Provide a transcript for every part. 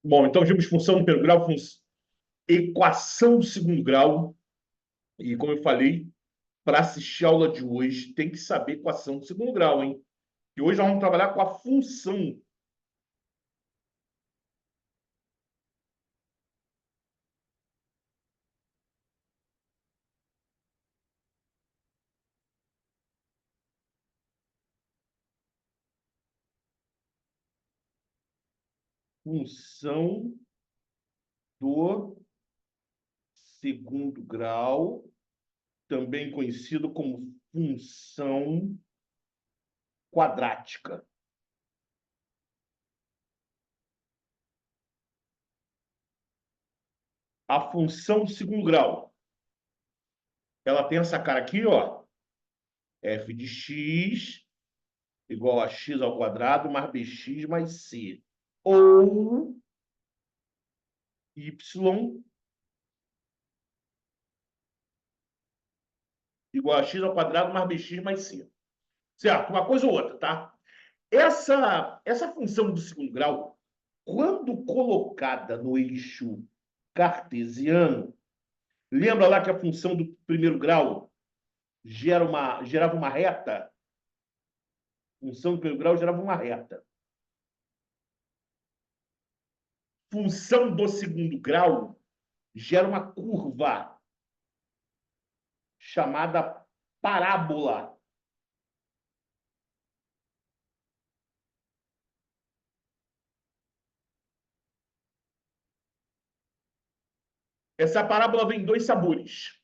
Bom, então vimos função do primeiro grau, equação do segundo grau. E como eu falei, para assistir a aula de hoje, tem que saber equação do segundo grau, hein? E hoje nós vamos trabalhar com a função do segundo grau, também conhecido como função quadrática. A função do segundo grau, ela tem essa cara aqui, ó, f de x igual a x ao quadrado mais bx mais c. Ou y igual a x ao quadrado mais bx mais c. Certo? Uma coisa ou outra, tá? Essa função do segundo grau, quando colocada no eixo cartesiano, lembra lá que a função do primeiro grau gerava uma reta? A função do primeiro grau gerava uma reta. Função do segundo grau gera uma curva chamada parábola. Essa parábola vem em dois sabores.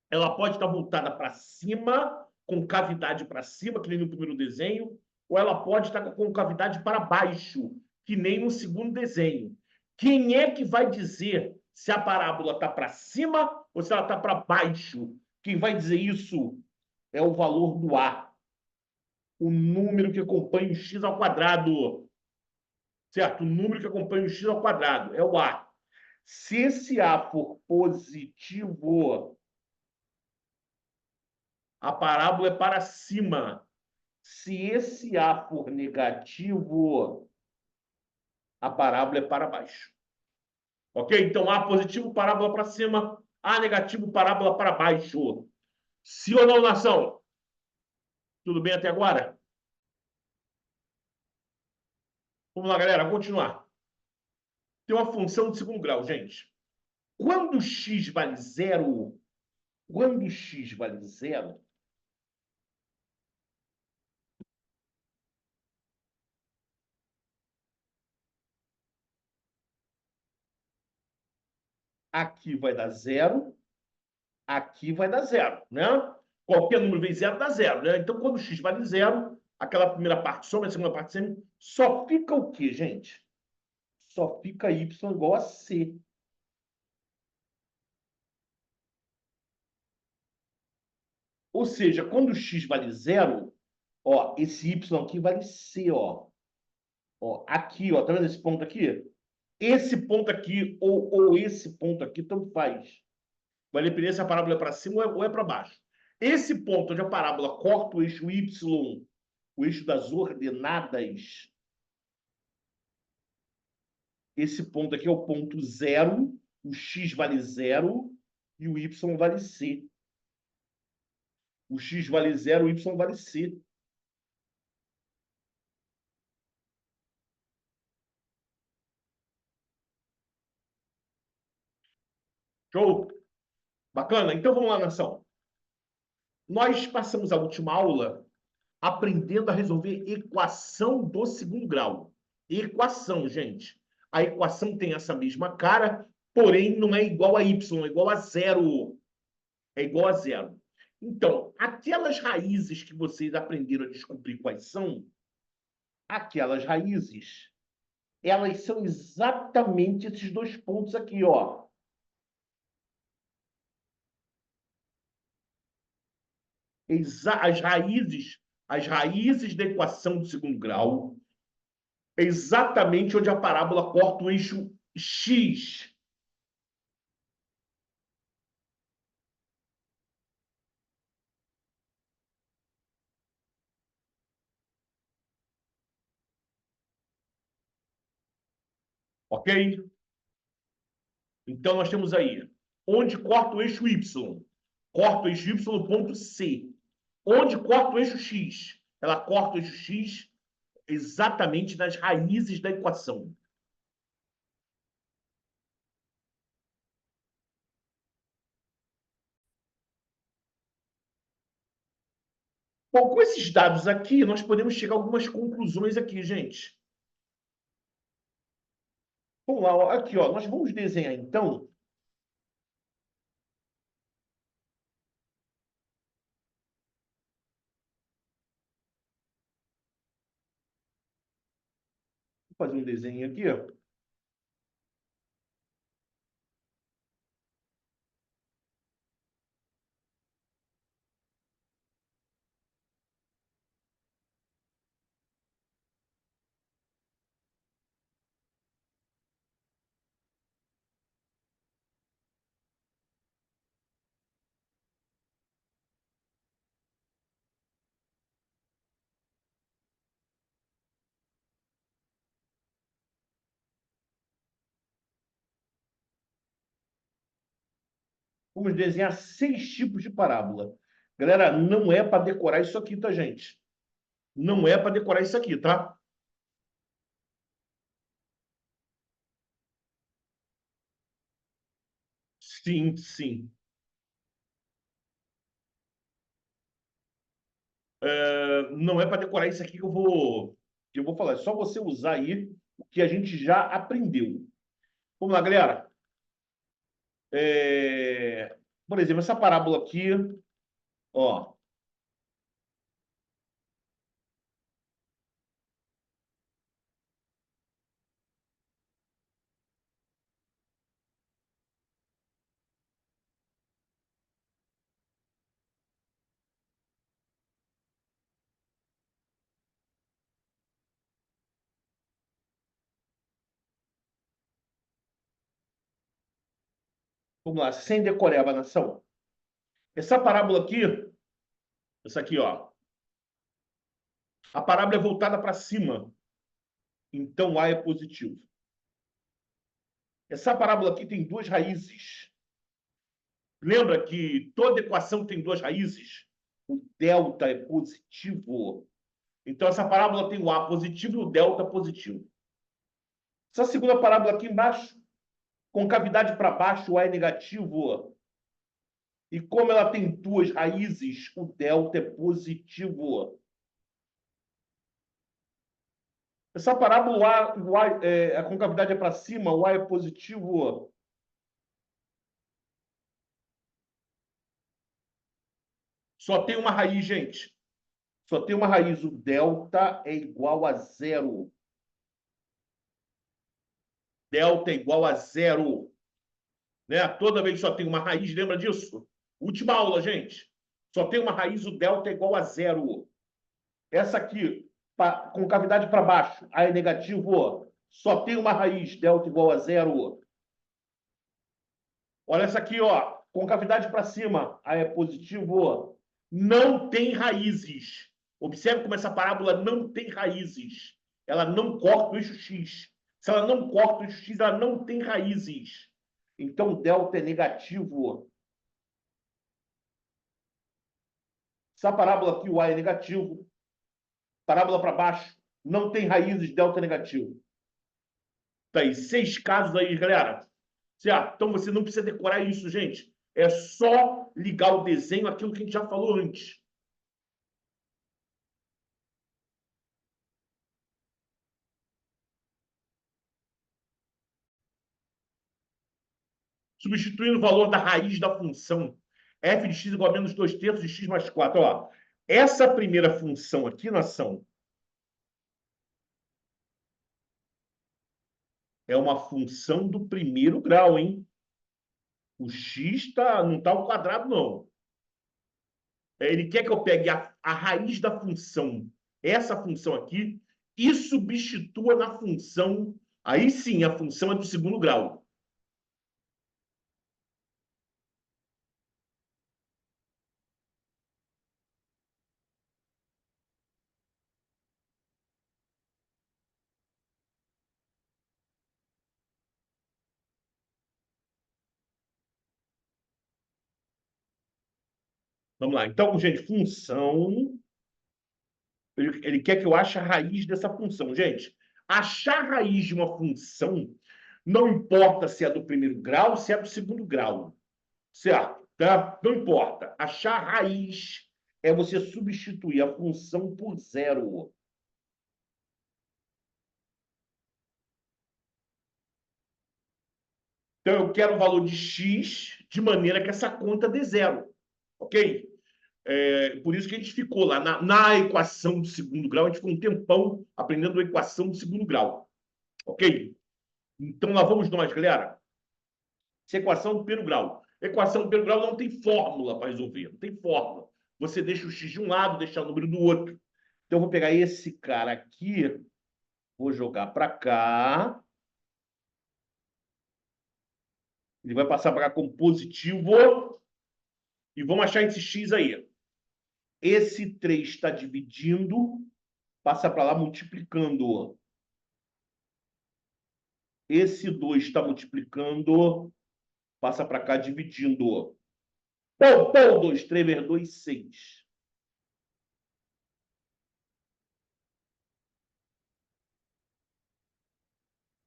Ela pode estar voltada para cima, com cavidade para cima, que nem no primeiro desenho, ou ela pode estar com cavidade para baixo, que nem no segundo desenho. Quem é que vai dizer se a parábola está para cima ou se ela está para baixo? Quem vai dizer isso é o valor do A, o número que acompanha o x ao quadrado. Certo? O número que acompanha o x ao quadrado é o A. Se esse A for positivo, a parábola é para cima. Se esse A for negativo, a parábola é para baixo. Ok? Então, A positivo, parábola para cima. A negativo, parábola para baixo. Sim ou não, nação? Tudo bem até agora? Vamos lá, galera, continuar. Tem uma função de segundo grau, gente. Quando x vale zero, quando x vale zero, aqui vai dar zero, aqui vai dar zero, né? Qualquer número vezes zero dá zero, né? Então, quando x vale zero, aquela primeira parte soma, a segunda parte soma, só fica o quê, gente? Só fica y igual a c. Ou seja, quando x vale zero, ó, esse y aqui vale c, ó. Ó, aqui, ó, tá vendo esse ponto aqui? Esse ponto aqui ou esse ponto aqui, tanto faz. Vai depender se a parábola é para cima ou é para baixo. Esse ponto onde a parábola corta o eixo y, o eixo das ordenadas, esse ponto aqui é o ponto zero, o x vale zero e o y vale c. O x vale zero, o y vale c. Show? Bacana? Então vamos lá, nação. Nós passamos a última aula aprendendo a resolver equação do segundo grau. Equação, gente. A equação tem essa mesma cara, porém não é igual a y, é igual a zero. É igual a zero. Então, aquelas raízes que vocês aprenderam a descobrir quais são, aquelas raízes, elas são exatamente esses dois pontos aqui, ó. As raízes da equação do segundo grau, exatamente onde a parábola corta o eixo x. Ok? Então, nós temos aí, onde corta o eixo Y? Corta o eixo Y no ponto C. Onde corta o eixo X? Ela corta o eixo X exatamente nas raízes da equação. Bom, com esses dados aqui, nós podemos chegar a algumas conclusões aqui, gente. Vamos lá, ó, aqui, ó, nós vamos desenhar, então, vou fazer um desenho aqui, ó. Vamos desenhar 6 tipos de parábola. Galera, não é para decorar isso aqui, tá, gente? Não é para decorar isso aqui, tá? Sim, sim. Não é para decorar isso aqui que eu vou falar. É só você usar aí o que a gente já aprendeu. Vamos lá, galera. Por exemplo, essa parábola aqui, ó. Vamos lá, sem decoreba, nação. Essa parábola aqui, essa aqui, ó. A parábola é voltada para cima, então A é positivo. Essa parábola aqui tem duas raízes. Lembra que toda equação tem duas raízes? O delta é positivo. Então, essa parábola tem o A positivo e o delta positivo. Essa segunda parábola aqui embaixo, com cavidade para baixo, o A é negativo. E como ela tem duas raízes, o delta é positivo. Essa parábola, a concavidade é para cima, o A é positivo. Só tem uma raiz, gente. Só tem uma raiz. O delta é igual a zero. Delta é igual a zero. Né? Toda vez que só tem uma raiz, lembra disso? Última aula, gente. Só tem uma raiz, o delta é igual a zero. Essa aqui, com cavidade para baixo, A é negativo. Só tem uma raiz, delta igual a zero. Olha essa aqui, ó, com cavidade para cima, A é positivo. Não tem raízes. Observe como essa parábola não tem raízes. Ela não corta o eixo X. Se ela não corta o eixo X, ela não tem raízes. Então, delta é negativo. Essa parábola aqui, o A é negativo. Parábola para baixo, não tem raízes, delta é negativo. Tá aí, 6 casos aí, galera. Certo? Então você não precisa decorar isso, gente. É só ligar o desenho, aquilo que a gente já falou antes. Substituindo o valor da raiz da função f de x igual a menos 2/3 de x mais 4. Ó, essa primeira função aqui, nação, é uma função do primeiro grau, hein? O x não está ao quadrado, não. Ele quer que eu pegue a raiz da função, essa função aqui, e substitua na função. Aí sim, a função é do segundo grau. Vamos lá. Então, gente, função. Ele quer que eu ache a raiz dessa função. Gente, achar a raiz de uma função não importa se é do primeiro grau, se é do segundo grau. Certo? Tá? Não importa. Achar a raiz é você substituir a função por zero. Então, eu quero o valor de x de maneira que essa conta dê zero. Ok? Por isso que a gente ficou lá na equação do segundo grau, a gente ficou um tempão aprendendo a equação do segundo grau. Ok? Então, lá vamos nós, galera. Essa equação do primeiro grau. Equação do primeiro grau não tem fórmula para resolver. Não tem fórmula. Você deixa o x de um lado, deixa o número do outro. Então, eu vou pegar esse cara aqui, vou jogar para cá. Ele vai passar para cá como positivo. E vamos achar esse x aí. Esse 3 está dividindo, passa para lá multiplicando. Esse 2 está multiplicando, passa para cá dividindo. Pô, 2, 3 vezes 2, 6.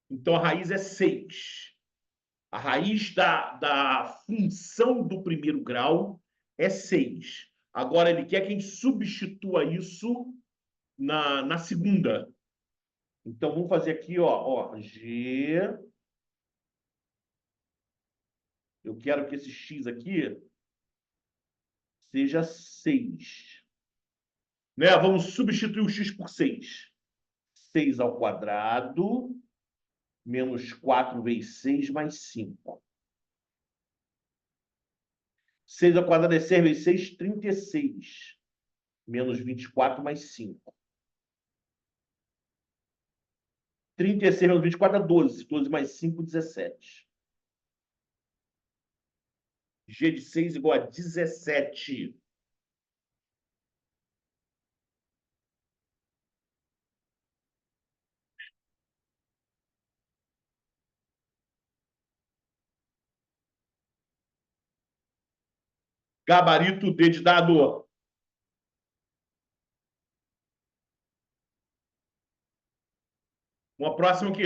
Então, a raiz é 6. A raiz da função do primeiro grau é 6. Agora, ele quer que a gente substitua isso na segunda. Então, vamos fazer aqui, ó, G. Eu quero que esse x aqui seja 6. Né? Vamos substituir o x por 6. 6 ao quadrado, menos 4 vezes 6, mais 5. 6 ao quadrado é 6 vezes 6, 36. Menos 24, mais 5. 36 menos 24 é 12. 12 mais 5, 17. G de 6 igual a 17. Gabarito D de dado. Uma próxima aqui.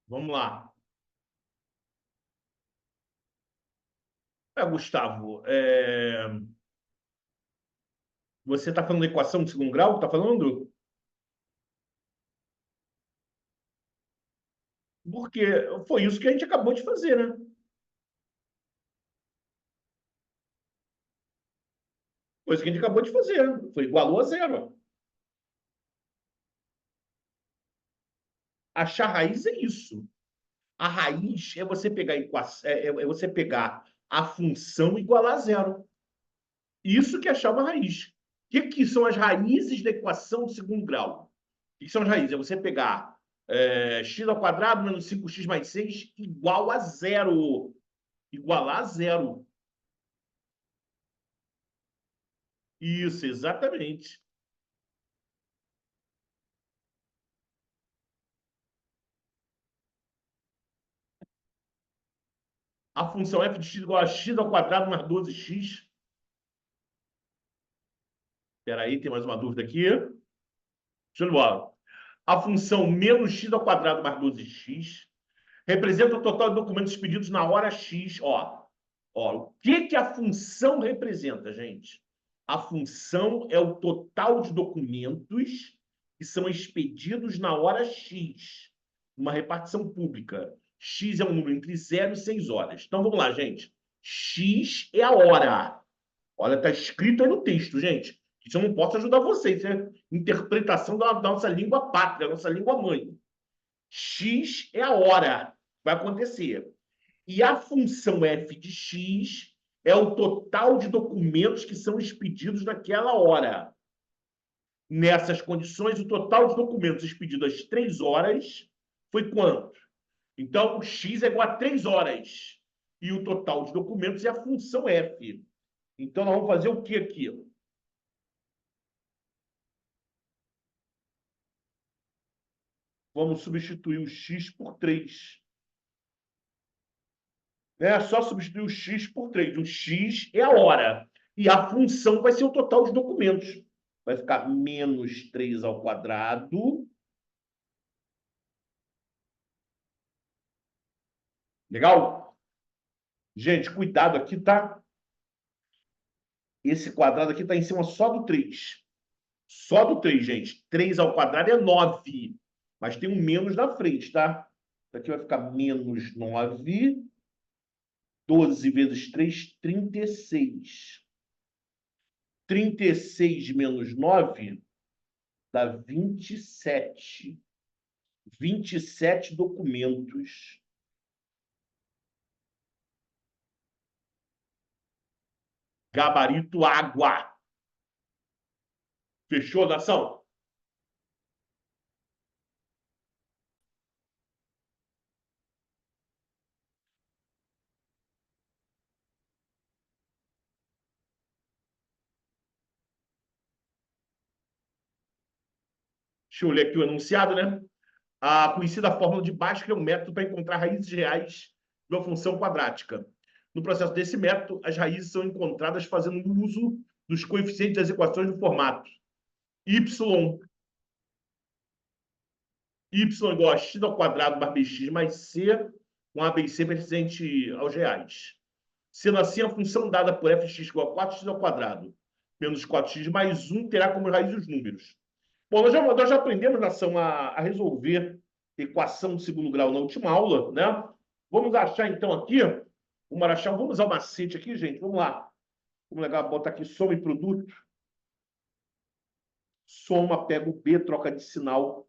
Vamos lá. Gustavo, você está falando da equação de segundo grau? Está falando? Porque foi isso que a gente acabou de fazer, né? Foi isso que a gente acabou de fazer. Foi igualou a zero. Achar raiz é isso. A raiz é você pegar a equação, é você pegar a função igualar a zero. Isso que é achar uma raiz. O que são as raízes da equação de segundo grau? O que são as raízes? É você pegar x ao quadrado menos 5x mais 6 igual a zero. Igualar a zero. Isso, exatamente. A função f de x igual a x ao quadrado mais 12x. Espera aí, tem mais uma dúvida aqui. Show de bola. A função menos x ao quadrado mais 12x representa o total de documentos expedidos na hora X. O que a função representa, gente? A função é o total de documentos que são expedidos na hora X, uma repartição pública. X é um número entre 0 e 6 horas. Então, vamos lá, gente. X é a hora. Olha, está escrito aí no texto, gente. Isso eu não posso ajudar vocês. Isso é interpretação da nossa língua pátria, da nossa língua mãe. X é a hora que vai acontecer. E a função f de x é o total de documentos que são expedidos naquela hora. Nessas condições, o total de documentos expedidos às 3 horas foi quanto? Então, x é igual a 3 horas. E o total de documentos é a função f. Então, nós vamos fazer o que aqui? Vamos substituir o x por 3. É só substituir o x por 3. O x é a hora. E a função vai ser o total dos documentos. Vai ficar menos 3 ao quadrado. Legal? Gente, cuidado aqui, tá? Esse quadrado aqui está em cima só do 3. Só do 3, gente. 3 ao quadrado é 9. Mas tem um menos na frente, tá? Isso aqui vai ficar menos 9. 12 vezes 3, 36. 36 menos 9 dá 27. 27 documentos. Gabarito água. Fechou, nação? Deixa eu ler aqui o enunciado, né? A conhecida fórmula de Bhaskara é um método para encontrar raízes reais de uma função quadrática. No processo desse método, as raízes são encontradas fazendo uso dos coeficientes das equações no formato y, y igual a x ao quadrado mais bx mais c, com a, b e c pertencente aos reais. Sendo assim, a função dada por fx igual a 4x ao quadrado menos 4x mais 1 terá como raiz os números. Bom, nós já aprendemos, nação, a resolver equação de segundo grau na última aula, né? Vamos achar, então, aqui o Marachal. Vamos usar o macete aqui, gente? Vamos lá. Vamos botar aqui soma e produto. Soma, pega o B, troca de sinal,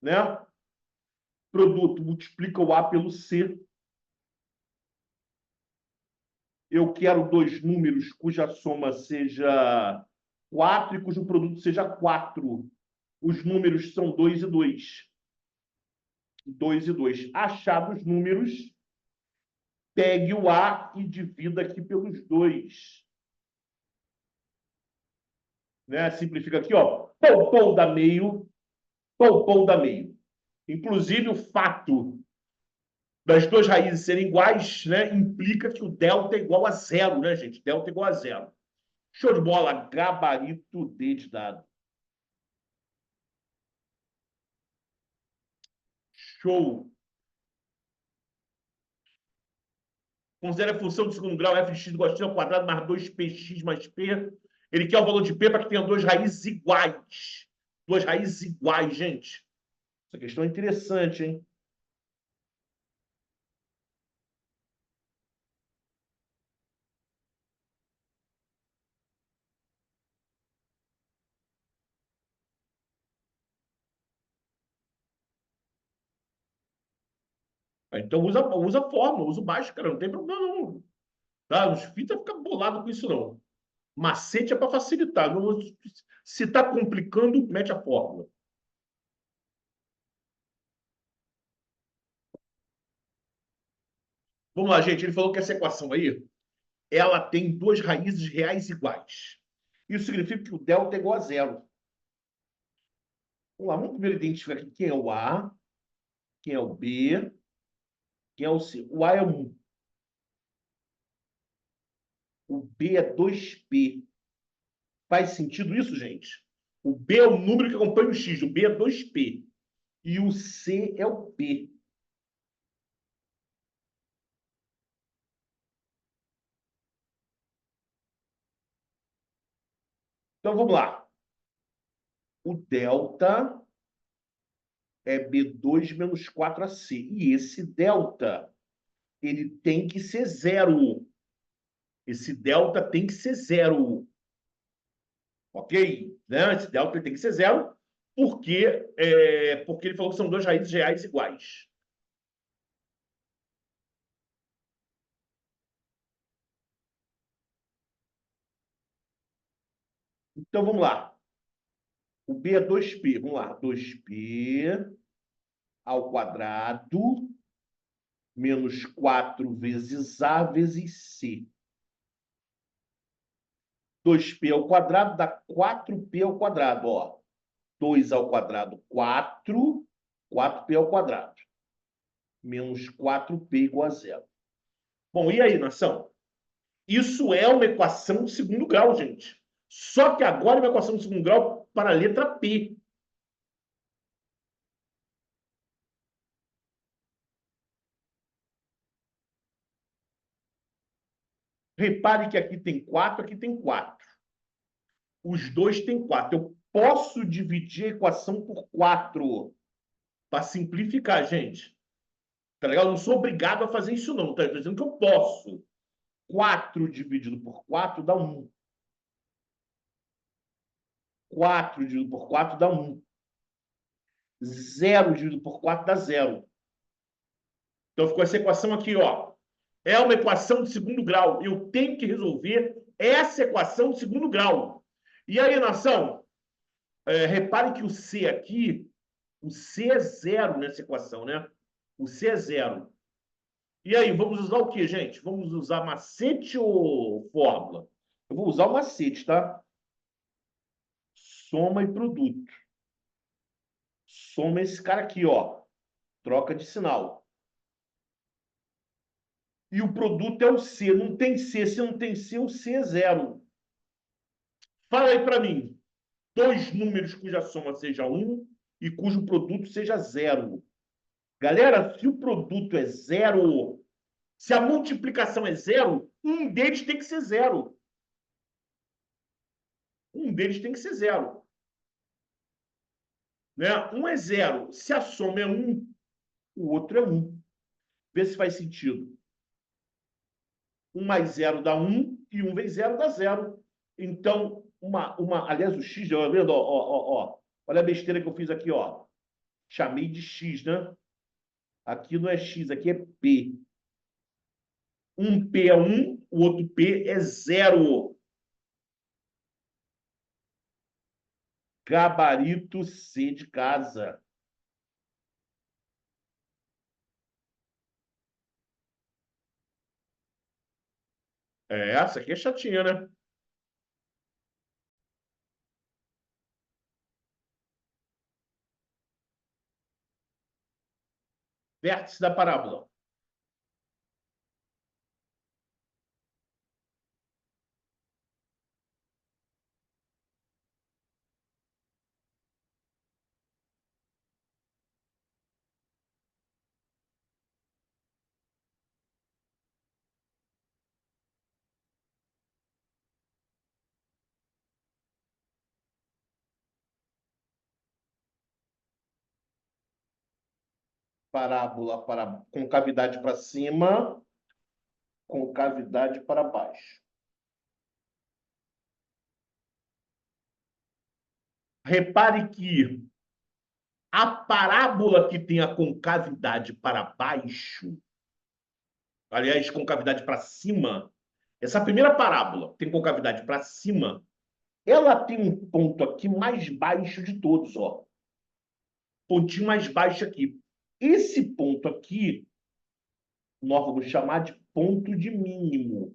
né? Produto, multiplica o A pelo C. Eu quero dois números cuja soma seja 4 e cujo produto seja 4. Os números são 2 e 2. 2 e 2. Achados os números, pegue o A e divida aqui pelos 2. Né? Simplifica aqui, ó. Pou dá meio. Pou dá meio. Inclusive, o fato das duas raízes serem iguais, né, implica que o delta é igual a zero, né, gente? Delta é igual a zero. Show de bola. Gabarito D de dado. Show. Considere a função de segundo grau fx igual a x ao quadrado mais 2px mais p. Ele quer o valor de p para que tenha duas raízes iguais. Duas raízes iguais, gente. Essa questão é interessante, hein? Então usa a fórmula, usa o baixo, cara. Não tem problema, não. Tá? Os fita fica bolado com isso, não. Macete é para facilitar. Se está complicando, mete a fórmula. Vamos lá, gente. Ele falou que essa equação aí, ela tem duas raízes reais iguais. Isso significa que o delta é igual a zero. Vamos lá, vamos primeiro identificar aqui quem é o A, quem é o B, quem é o C. O A é 1. O B é 2P. Faz sentido isso, gente? O B é o número que acompanha o X. O B é 2P. E o C é o P. Então, vamos lá. O delta é B2 menos 4AC. E esse delta, ele tem que ser zero. Esse delta tem que ser zero. Ok? Né? Esse delta ele tem que ser zero, porque ele falou que são duas raízes reais iguais. Então, vamos lá. O B é 2P. Vamos lá. 2P ao quadrado menos 4 vezes A vezes C. 2p ao quadrado dá 4p ao quadrado, ó. 2 ao quadrado, 4. 4p ao quadrado. Menos 4p igual a zero. Bom, e aí, nação? Isso é uma equação de segundo grau, gente. Só que agora é uma equação de segundo grau para a letra P. Repare que aqui tem 4, aqui tem 4. Os dois têm 4. Eu posso dividir a equação por 4. Para simplificar, gente. Tá legal? Eu não sou obrigado a fazer isso, não. Tá? Estou dizendo que eu posso. 4 dividido por 4 dá 1. 4 dividido por 4 dá 1. 0 dividido por 4 dá 0. Então ficou essa equação aqui, ó. É uma equação de segundo grau. Eu tenho que resolver essa equação de segundo grau. E aí, nação, repare que o C aqui, o C é 0 nessa equação, né? O C é 0. E aí, vamos usar o quê, gente? Vamos usar macete ou fórmula? Eu vou usar o macete, tá? Soma e produto. Soma esse cara aqui, ó. Troca de sinal. E o produto é o C. Não tem C. Se não tem C, o C é 0. Fala aí para mim. Dois números cuja soma seja 1 e cujo produto seja 0. Galera, se o produto é 0, se a multiplicação é 0, um deles tem que ser 0. Um deles tem que ser 0. Né? Um é 0. Se a soma é 1, o outro é 1. Vê se faz sentido. 1 mais 0 dá 1 e 1 vezes 0 dá 0. Então, aliás, o x, ó, vendo? Ó, olha a besteira que eu fiz aqui, ó. Chamei de x, né? Aqui não é x, aqui é p. Um p é 1, o outro p é 0. Gabarito C de casa. Essa aqui é chatinha, né? Vértice da parábola. Parábola para concavidade para cima, concavidade para baixo. Repare que a parábola que tem a concavidade para baixo, aliás, concavidade para cima, essa primeira parábola tem concavidade para cima, ela tem um ponto aqui mais baixo de todos, ó. Pontinho mais baixo aqui. Esse ponto aqui, nós vamos chamar de ponto de mínimo.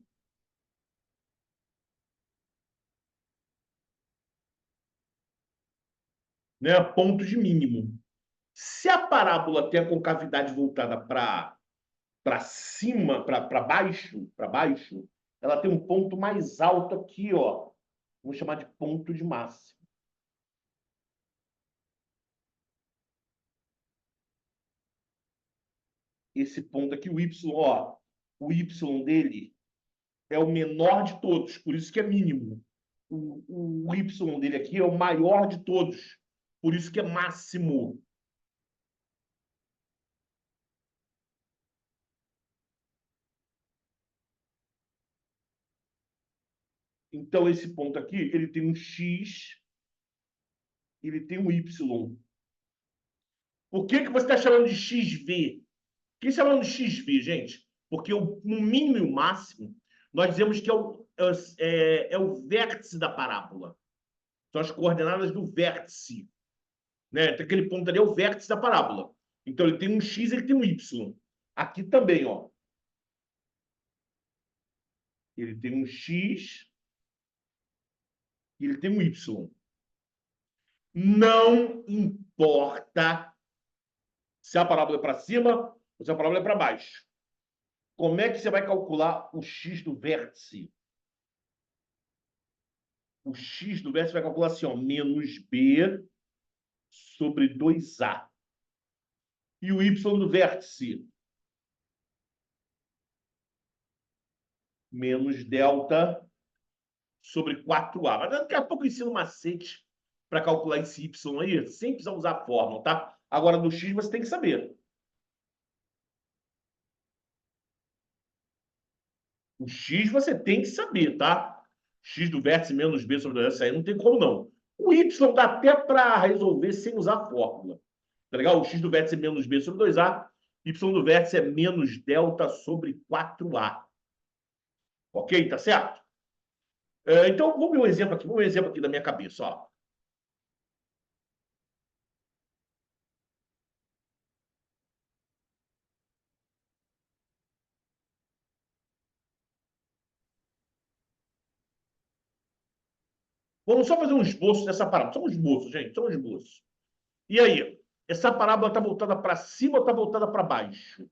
Né? Ponto de mínimo. Se a parábola tem a concavidade voltada para cima, para baixo, ela tem um ponto mais alto aqui, ó. Vamos chamar de ponto de máximo. Esse ponto aqui, o Y, ó, o Y dele é o menor de todos, por isso que é mínimo. O Y dele aqui é o maior de todos, por isso que é máximo. Então, esse ponto aqui, ele tem um X, ele tem um Y. Por que você está chamando de XV? Por que você está chamando de XV, gente? Porque no mínimo e o máximo, nós dizemos que é o vértice da parábola. São as coordenadas do vértice. Né? Então, aquele ponto ali é o vértice da parábola. Então, ele tem um X, ele tem um Y. Aqui também, ó. Ele tem um X e ele tem um y. Não importa se a parábola é para cima ou se a parábola é para baixo. Como é que você vai calcular o x do vértice? O x do vértice vai calcular assim, ó, menos b sobre 2a. E o y do vértice? Menos delta sobre 4a. Mas daqui a pouco eu ensino um macete para calcular esse y aí, sem precisar usar a fórmula, tá? Agora, do x você tem que saber. O x você tem que saber, tá? X do vértice menos b sobre 2a, aí não tem como não. O y dá até para resolver sem usar a fórmula. Tá legal? O x do vértice é menos b sobre 2a, y do vértice é menos delta sobre 4a. Ok? Tá certo? Então, vamos ver um exemplo aqui. Vamos ver um exemplo aqui da minha cabeça. Ó. Vamos só fazer um esboço dessa parábola. Só um esboço, gente. Só um esboço. E aí? Essa parábola está voltada para cima ou está voltada para baixo?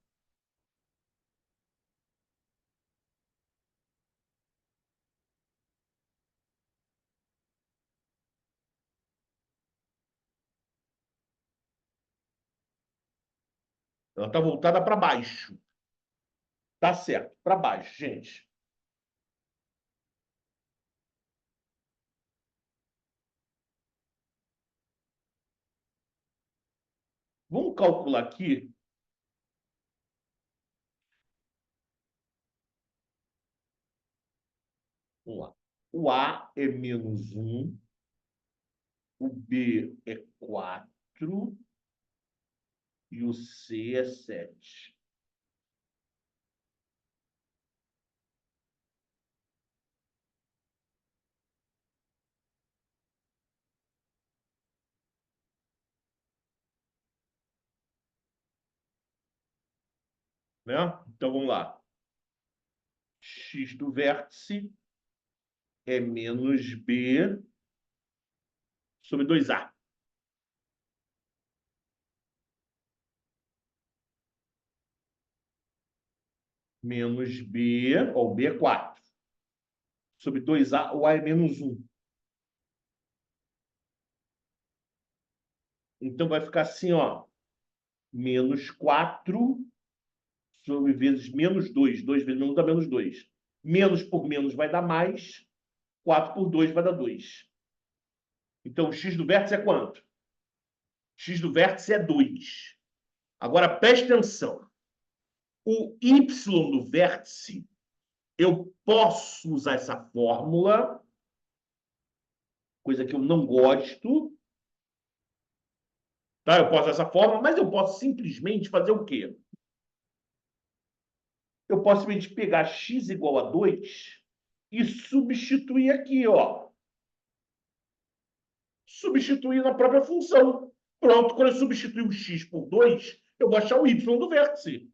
Ela está voltada para baixo. Tá certo. Para baixo, gente. Vamos calcular aqui. Vamos lá. O A é menos 1, o B é 4 e o C é 7. Né? Então vamos lá. X do vértice é menos B sobre 2A. Menos B, ó, o B é 4. Sobre 2A, o A é menos 1. Então vai ficar assim, ó. Menos 4 sobre vezes menos 2. 2 vezes menos dá menos 2. Menos por menos vai dar mais. 4 por 2 vai dar 2. Então, o x do vértice é quanto? X do vértice é 2. Agora, preste atenção. O y do vértice, eu posso usar essa fórmula, coisa que eu não gosto, tá? Eu posso usar essa fórmula, mas eu posso simplesmente fazer o quê? Eu posso simplesmente pegar x igual a 2 e substituir aqui, ó. Substituir na própria função. Pronto, quando eu substituir o x por 2, eu vou achar o y do vértice.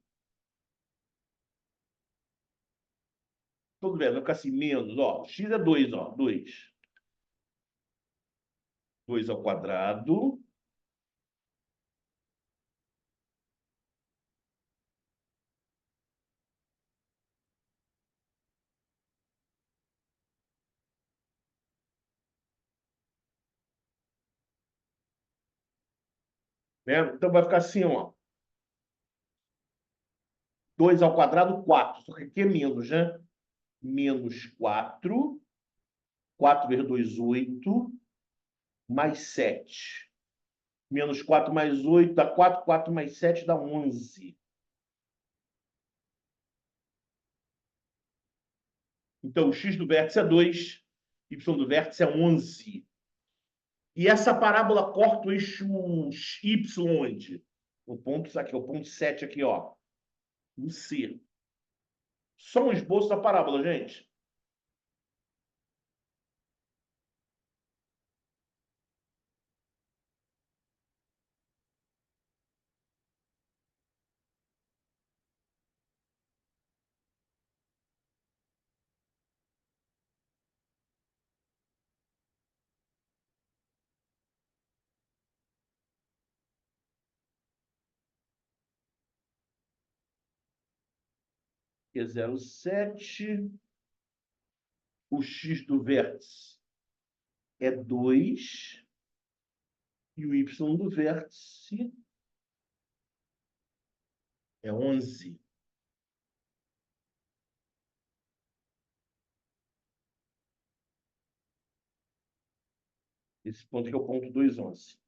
Tudo bem, vai ficar assim, menos, ó. X é 2, ó. 2. 2 ao quadrado. Né? Então vai ficar assim, ó. 2 ao quadrado, 4. Só que aqui é menos, né? Menos 4. 4 vezes 2, 8. Mais 7. Menos 4 mais 8 dá 4. 4 mais 7 dá 11. Então, o x do vértice é 2. Y do vértice é 11. E essa parábola corta o eixo y onde? O ponto, isso aqui, o ponto 7 aqui, ó. No C. Só um esboço da parábola, gente. é 0,7. O x do vértice é 2. E o y do vértice é 11. Esse ponto aqui é o ponto 2,11.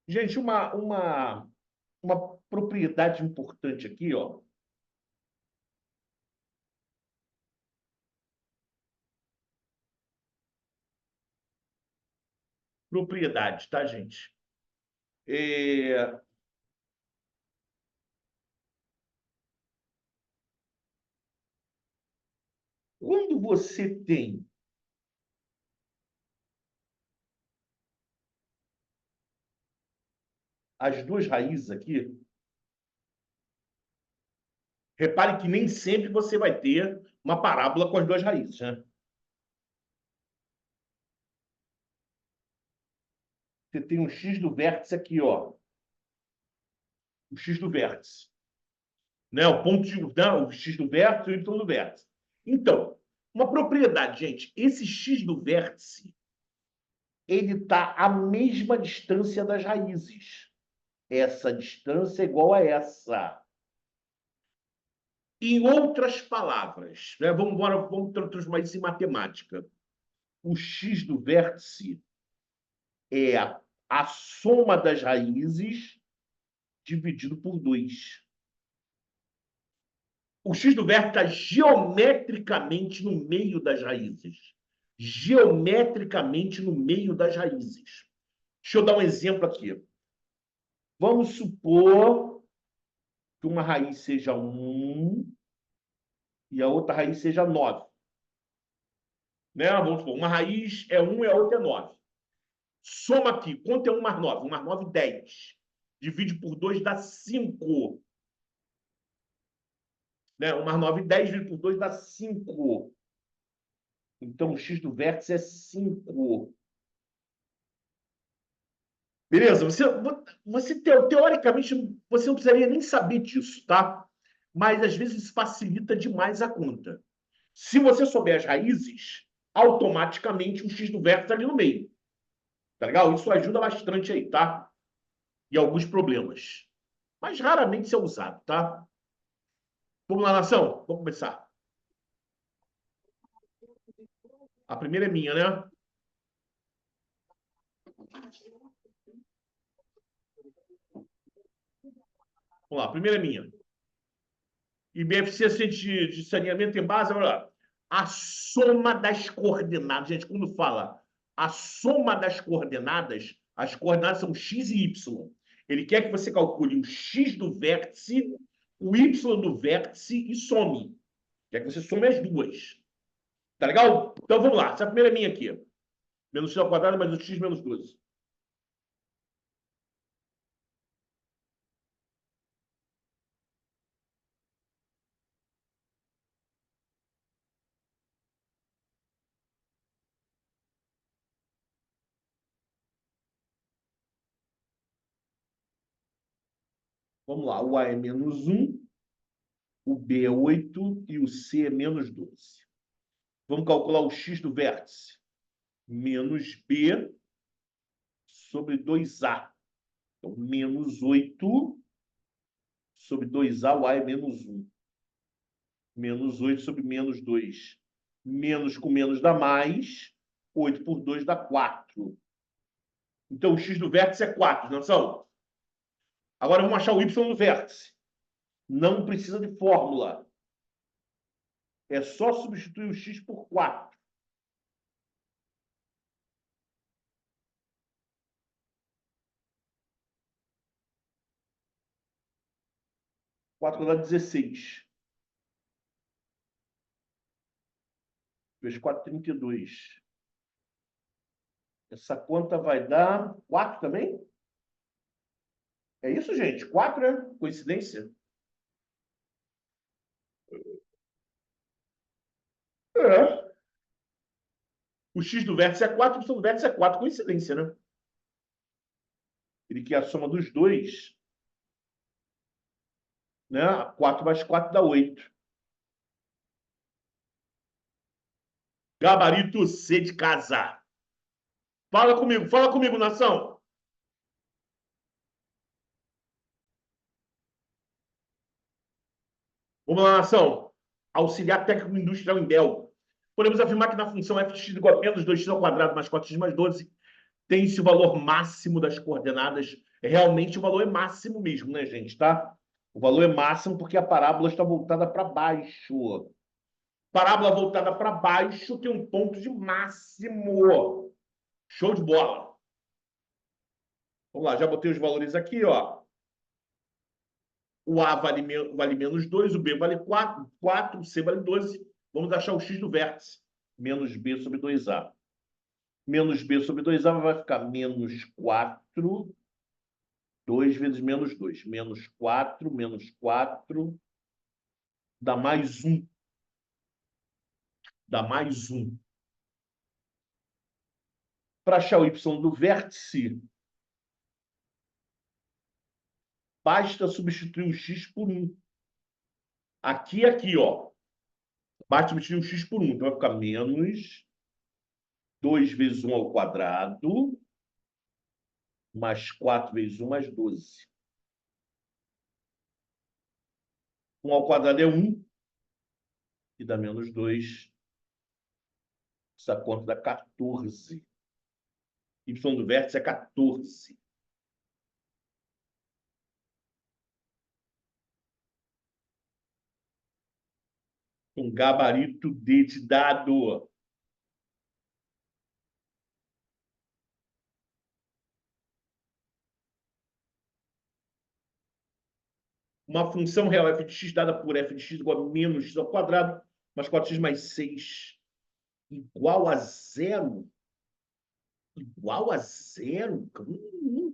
Gente, uma propriedade importante aqui, ó. Propriedade, tá, gente? Quando você tem as duas raízes aqui, repare que nem sempre você vai ter uma parábola com as duas raízes, né? Você tem um x do vértice aqui, ó. O x do vértice. Né? O ponto de, não, o x do vértice e o y do vértice. Então, uma propriedade, gente, esse x do vértice, ele está à mesma distância das raízes. Essa distância é igual a essa. Em outras palavras, né? Vamos transformar isso em matemática. O x do vértice é a soma das raízes dividido por 2. O x do vértice está geometricamente no meio das raízes. Geometricamente no meio das raízes. Deixa eu dar um exemplo aqui. Vamos supor que uma raiz seja 1 e a outra raiz seja 9. Né? Vamos supor, uma raiz é 1 e a outra é 9. Soma aqui. Quanto é 1 mais 9? 1 mais 9, 10. Divide por 2 dá 5. Né? 1 mais 9, 10. Divide por 2 dá 5. Então, o x do vértice é 5. Beleza? Você teoricamente, você não precisaria nem saber disso, tá? Mas, às vezes, isso facilita demais a conta. Se você souber as raízes, automaticamente o x do vértice está ali no meio. Tá legal? Isso ajuda bastante aí, tá? E alguns problemas. Mas raramente isso é usado, tá? Vamos lá, nação? Vamos começar. A primeira é minha, né? Vamos lá, a primeira é minha. IBFC de saneamento em base, olha lá. A soma das coordenadas. Gente, quando fala a soma das coordenadas, as coordenadas são x e y. Ele quer que você calcule o x do vértice, o y do vértice e some. Quer que você some as duas. Tá legal? Então vamos lá. Essa primeira é minha aqui. Menos x ao quadrado mais o x menos 12. Vamos lá. O A é menos 1, o B é 8 e o C é menos 12. Vamos calcular o x do vértice. Menos B sobre 2A. Então, menos 8 sobre 2A, o A é menos 1. Menos 8 sobre menos 2. Menos com menos dá mais. 8 por 2 dá 4. Então, o x do vértice é 4, não são? Agora, vamos achar o y do vértice. Não precisa de fórmula. É só substituir o x por 4. 4 dá 16. Vezes 4, 32. Essa conta vai dar 4 também? É isso, gente? 4, né? Coincidência? É. O x do vértice é 4, o y do vértice é 4. Coincidência, né? Ele quer a soma dos dois, né? 4 mais 4 dá 8. Gabarito C de casa. Fala comigo, nação. Vamos lá, nação. Auxiliar técnico industrial em Bel. Podemos afirmar que na função f de x igual a menos 2x ao quadrado mais 4x mais 12 tem-se o valor máximo das coordenadas. Realmente o valor é máximo mesmo, né, gente? Tá? O valor é máximo porque a parábola está voltada para baixo. Parábola voltada para baixo tem um ponto de máximo. Show de bola. Vamos lá, já botei os valores aqui, ó. O A vale menos 2, o B vale 4, o C vale 12. Vamos achar o x do vértice. Menos B sobre 2A. Menos B sobre 2A vai ficar menos 4, 2 vezes menos 2. Menos 4, dá mais 1. Dá mais 1. Para achar o y do vértice, basta substituir o x por 1. Aqui, ó. Basta substituir o x por 1. Então vai ficar menos 2 vezes 1 ao quadrado, mais 4 vezes 1, mais 12. 1 ao quadrado é 1, e dá menos 2. Essa conta dá 14. Y do vértice é 14. Um gabarito D de dado. Uma função real f de x dada por f de x igual a menos x ao quadrado, mais 4x mais 6 igual a zero. Igual a zero?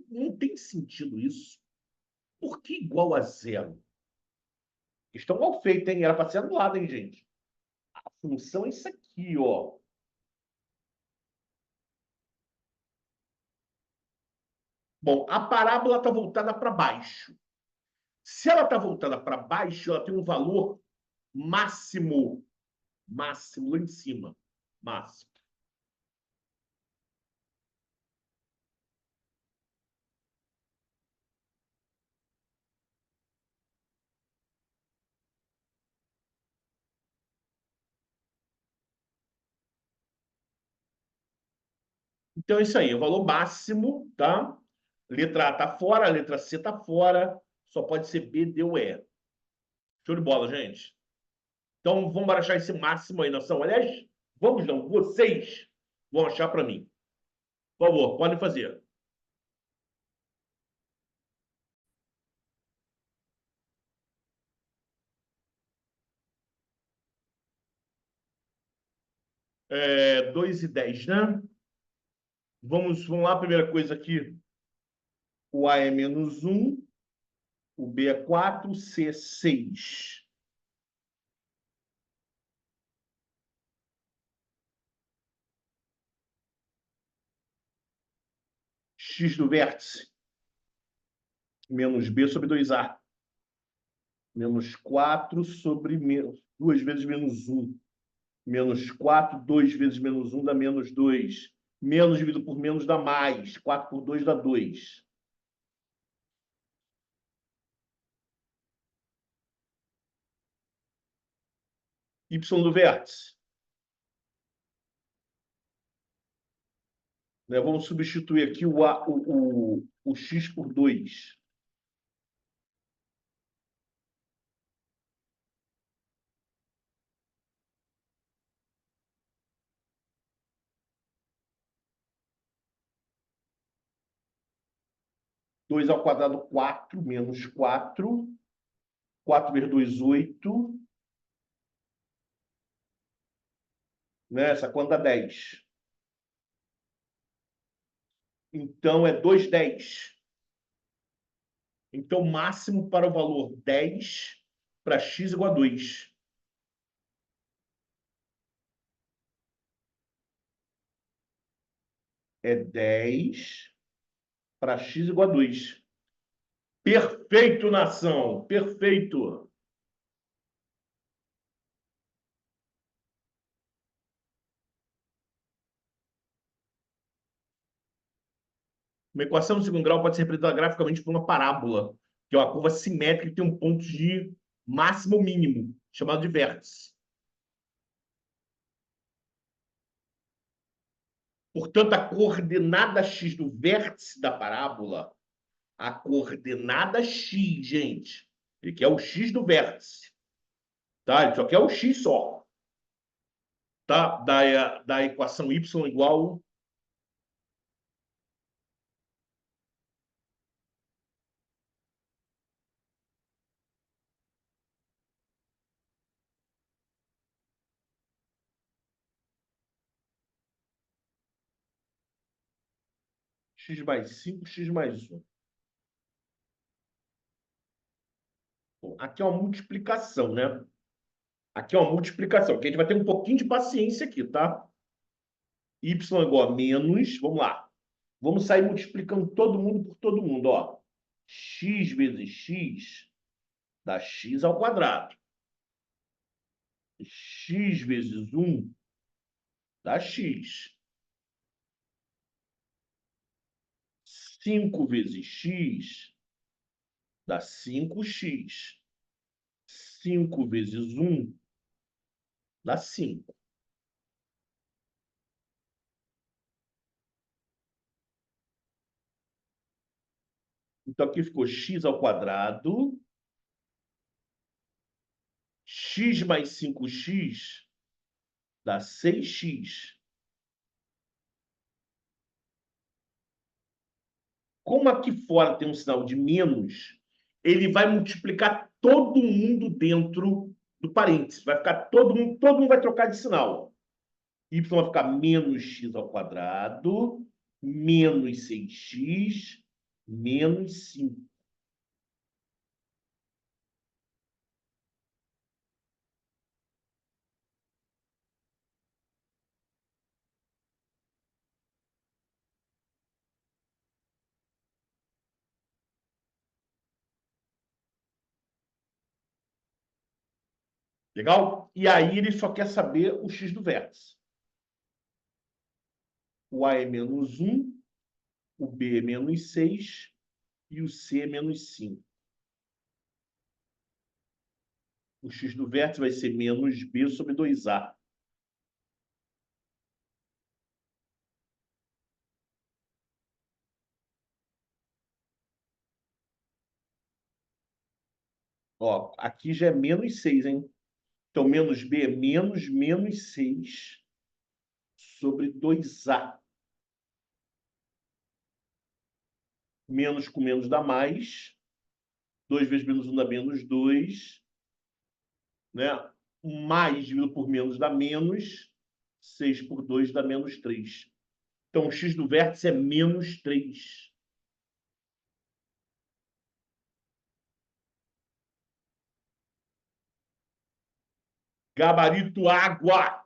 Não tem sentido isso. Por que igual a zero? Questão mal feita, hein? Era para ser anulada, hein, gente? A função é isso aqui, ó. Bom, a parábola está voltada para baixo. Se ela está voltada para baixo, ela tem um valor máximo. Máximo lá em cima. Máximo. Então é isso aí, o valor máximo, tá? Letra A está fora, a letra C está fora, só pode ser B, D ou E. Show de bola, gente. Então vamos achar esse máximo aí, nação. Aliás, vamos não, vocês vão achar para mim. Por favor, podem fazer. É, 2 e 10, né? Vamos lá, primeira coisa aqui. O A é menos 1, o B é 4, o C é 6. X do vértice, menos B sobre 2A. Menos 4 sobre 2 vezes menos 1. Menos 4, 2 vezes menos 1 dá menos 2. Menos dividido por menos dá mais. 4 por 2 dá 2. Y do vértice. Né? Vamos substituir aqui o x por 2. Dois ao quadrado, 4, menos 4. 4 vezes 2, 8. Né? Essa conta dá 10. Então, é 2, 10. Então, máximo para o valor 10 para x igual a 2. É 10 para x igual a 2. Perfeito, nação. Perfeito. Uma equação de segundo grau pode ser representada graficamente por uma parábola, que é uma curva simétrica que tem um ponto de máximo ou mínimo, chamado de vértice. Portanto, a coordenada x do vértice da parábola, a coordenada x, gente, ele quer o x do vértice, tá? Ele só quer o x só, tá? Da equação y igual x mais 5, x mais 1. Bom, aqui é uma multiplicação, né? Aqui é uma multiplicação, que a gente vai ter um pouquinho de paciência aqui, tá? Y igual a menos, vamos lá. Vamos sair multiplicando todo mundo por todo mundo, ó. X vezes x dá x ao quadrado. X vezes 1 dá x. 5 vezes x dá 5x. 5 vezes 1 dá 5. Então, aqui ficou x ao quadrado. X mais 5x dá 6x. Como aqui fora tem um sinal de menos, ele vai multiplicar todo mundo dentro do parênteses. Vai ficar todo mundo vai trocar de sinal. Y vai ficar menos x ao quadrado, menos 6x, menos 5. Legal? E aí ele só quer saber o x do vértice. O A é menos 1, o B é menos 6 e o C é menos 5. O x do vértice vai ser menos B sobre 2A. Ó, aqui já é menos 6, hein? Então, menos B é menos 6 sobre 2A. Menos com menos dá mais. 2 vezes menos 1 dá menos 2. Né? Mais dividido por menos dá menos. 6 por 2 dá menos 3. Então, o x do vértice é menos 3. Gabarito água.